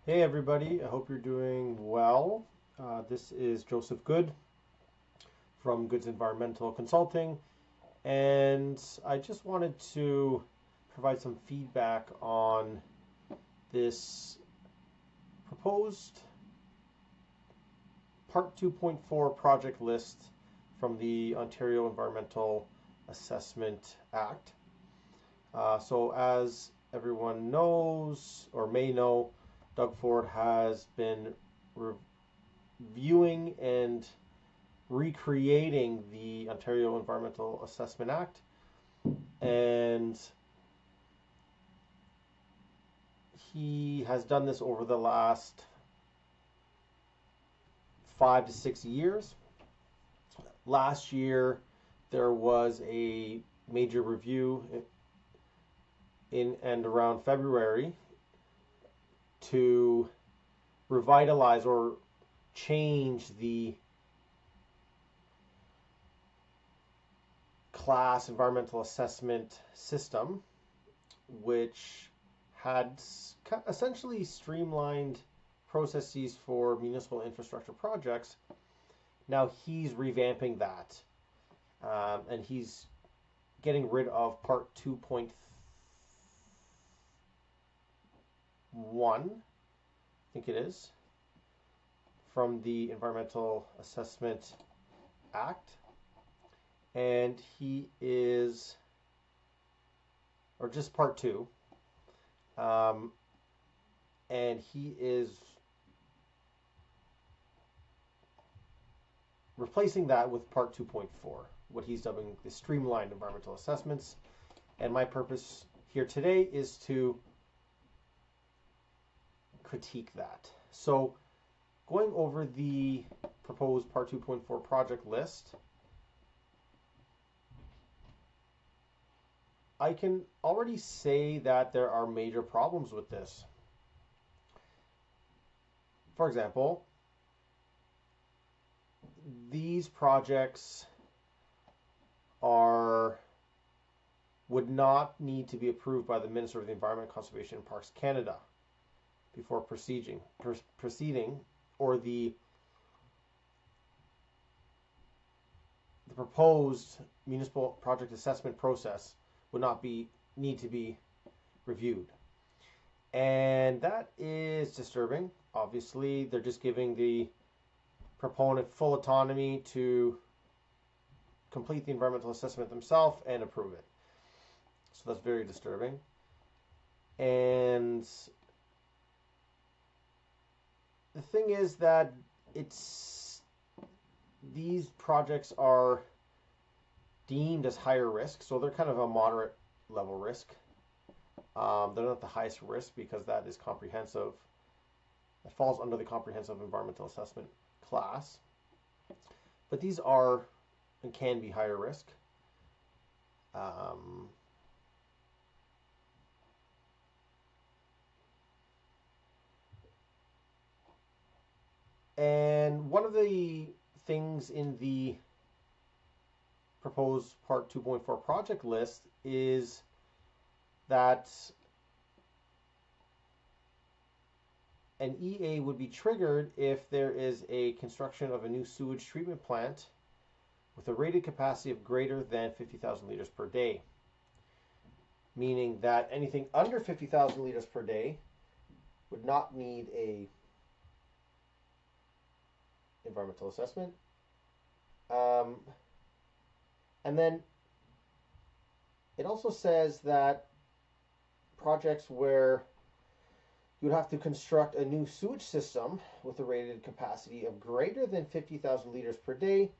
Hey everybody, I hope you're doing well. This is Joseph Good from Goods Environmental Consulting, and I just wanted to provide some feedback on this proposed Part 2.4 project list from the Ontario Environmental Assessment Act. So, as everyone knows or may know, Doug Ford has been reviewing and recreating the Ontario Environmental Assessment Act, and he has done this over the last 5 to 6 years. Last year, there was a major review in and around February to revitalize or change the class environmental assessment system, which had essentially streamlined processes for municipal infrastructure projects. Now he's revamping that, and he's getting rid of Part 2.1, I think it is, from the Environmental Assessment Act, and he is, or just Part 2, um, and he is replacing that with Part 2.4, what he's dubbing the streamlined environmental assessments. And my purpose here today is to critique that. So, going over the proposed Part 2.4 project list, I can already say that there are major problems with this. For example, these projects would not need to be approved by the Minister of the Environment, Conservation and Parks Canada before proceeding, or the proposed municipal project assessment process would not need to be reviewed. And that is disturbing. Obviously, they're just giving the proponent full autonomy to complete the environmental assessment themselves and approve it. So that's very disturbing. And the thing is that these projects are deemed as higher risk, so they're kind of a moderate level risk. They're not the highest risk because that is comprehensive. It falls under the comprehensive environmental assessment class. But these are and can be higher risk. And one of the things in the proposed Part 2.4 project list is that an EA would be triggered if there is a construction of a new sewage treatment plant with a rated capacity of greater than 50,000 liters per day. Meaning that anything under 50,000 liters per day would not need a environmental assessment. And then it also says that projects where you would have to construct a new sewage system with a rated capacity of greater than 50,000 liters per day,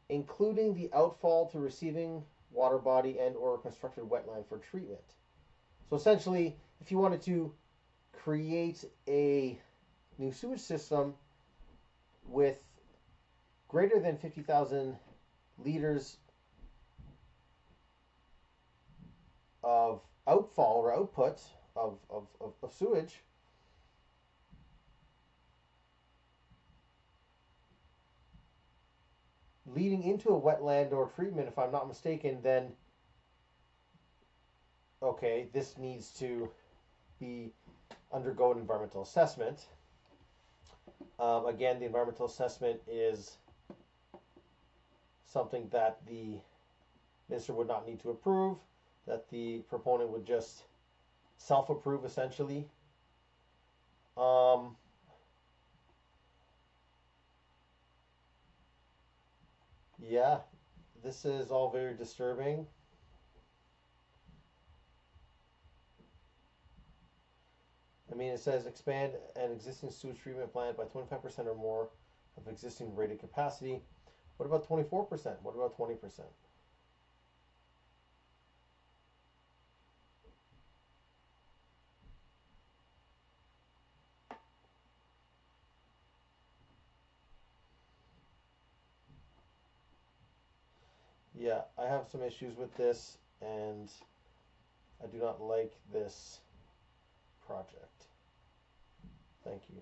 including the outfall to receiving water body and or constructed wetland for treatment. So essentially, if you wanted to create a new sewage system with greater than 50,000 liters of outfall or output of sewage, leading into a wetland or treatment, if I'm not mistaken, then okay, this needs to be undergo an environmental assessment. Again, the environmental assessment is something that the minister would not need to approve, that the proponent would just self-approve essentially. Um, yeah, this is all very disturbing. I mean, it says expand an existing sewage treatment plant by 25% or more of existing rated capacity. What about 24%? What about 20%? Yeah, I have some issues with this, and I do not like this project. Thank you.